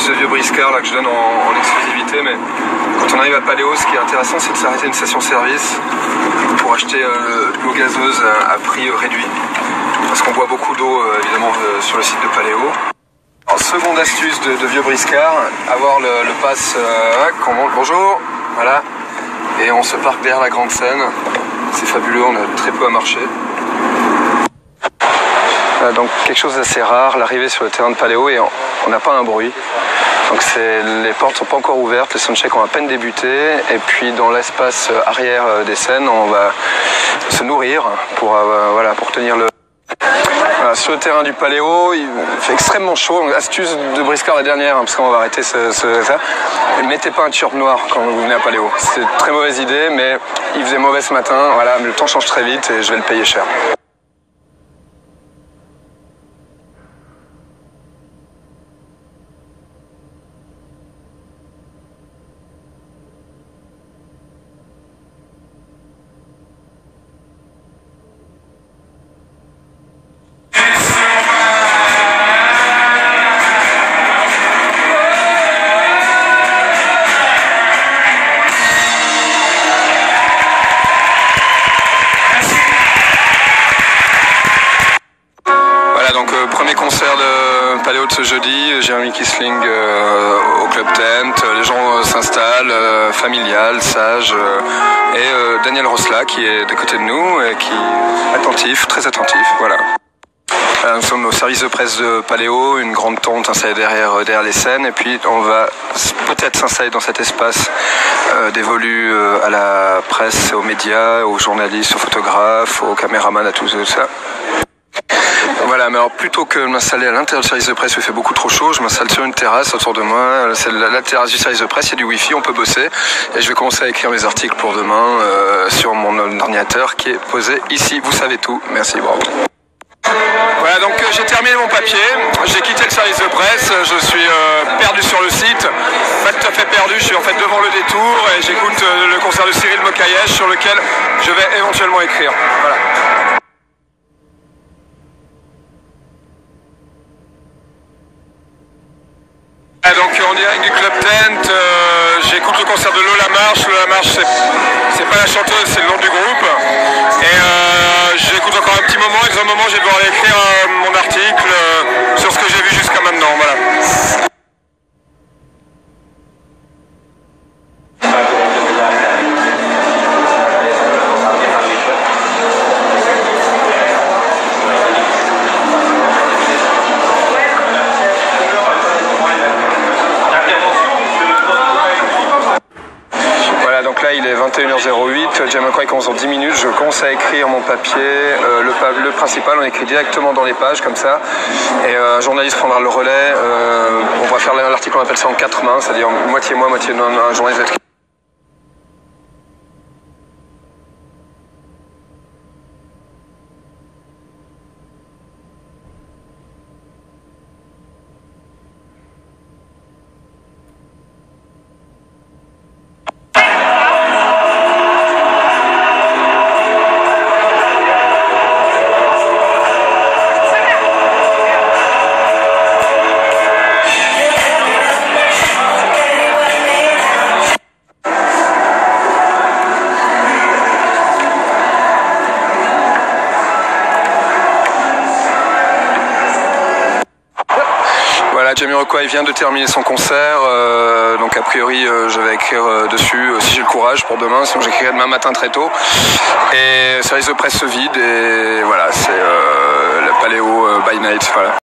de Vieux Briscard là, que je donne en exclusivité, mais quand on arrive à Paléo, ce qui est intéressant, c'est de s'arrêter à une station-service pour acheter de l'eau gazeuse à prix réduit, parce qu'on boit beaucoup d'eau évidemment sur le site de Paléo. Alors, seconde astuce de Vieux Briscard, avoir le pass qu'on monte, bonjour, voilà, et on se parque derrière la grande scène. C'est fabuleux, on a très peu à marcher. Donc quelque chose d'assez rare, l'arrivée sur le terrain de Paléo, et on n'a pas un bruit. Donc les portes sont pas encore ouvertes, les soundchecks ont à peine débuté, et puis dans l'espace arrière des scènes, on va se nourrir pour tenir le... Voilà, sur le terrain du Paléo, il fait extrêmement chaud. Donc, astuce de Briscard la dernière, parce qu'on va arrêter ça. Ne mettez pas un t-shirt noir quand vous venez à Paléo. C'est une très mauvaise idée, mais il faisait mauvais ce matin. Voilà, mais le temps change très vite et je vais le payer cher. Donc premier concert de Paléo de ce jeudi, Jérémy Kisling au Club Tent, les gens s'installent, familial, sage, et Daniel Rosla qui est de côté de nous et qui est attentif, très attentif, voilà. Nous sommes au service de presse de Paléo, une grande tente installée derrière les scènes, et puis on va peut-être s'installer dans cet espace dévolu à la presse, aux médias, aux journalistes, aux photographes, aux caméramans, à tout ça. Voilà, mais alors plutôt que de m'installer à l'intérieur du service de presse où il fait beaucoup trop chaud, je m'installe sur une terrasse autour de moi. C'est la terrasse du service de presse, il y a du wifi, on peut bosser. Et je vais commencer à écrire mes articles pour demain sur mon ordinateur qui est posé ici. Vous savez tout. Merci, bravo. Voilà, donc j'ai terminé mon papier, j'ai quitté le service de presse, je suis perdu sur le site, pas tout à fait perdu, je suis en fait devant le détour et j'écoute le concert de Cyril Mokayesh sur lequel je vais éventuellement écrire. Voilà. Donc en direct du Club Tent, j'écoute le concert de Lola Marche. Lola Marche, c'est pas la chanteuse, c'est le nom du groupe. Et j'écoute encore un petit moment, et dans un moment je vais devoir aller écrire mon article sur ce que j'ai vu jusqu'à maintenant. Voilà. Donc là il est 21h08, Jamiroquai commence en 10 minutes, je commence à écrire mon papier, le principal on écrit directement dans les pages comme ça, et un journaliste prendra le relais, on va faire l'article, on appelle ça en 4 mains, c'est-à-dire moitié moi, moitié un journaliste. Jamiroquai vient de terminer son concert, donc a priori je vais écrire dessus si j'ai le courage pour demain, sinon j'écrirai demain matin très tôt. Et le service de presse se vide et voilà, c'est le Paléo by night, voilà.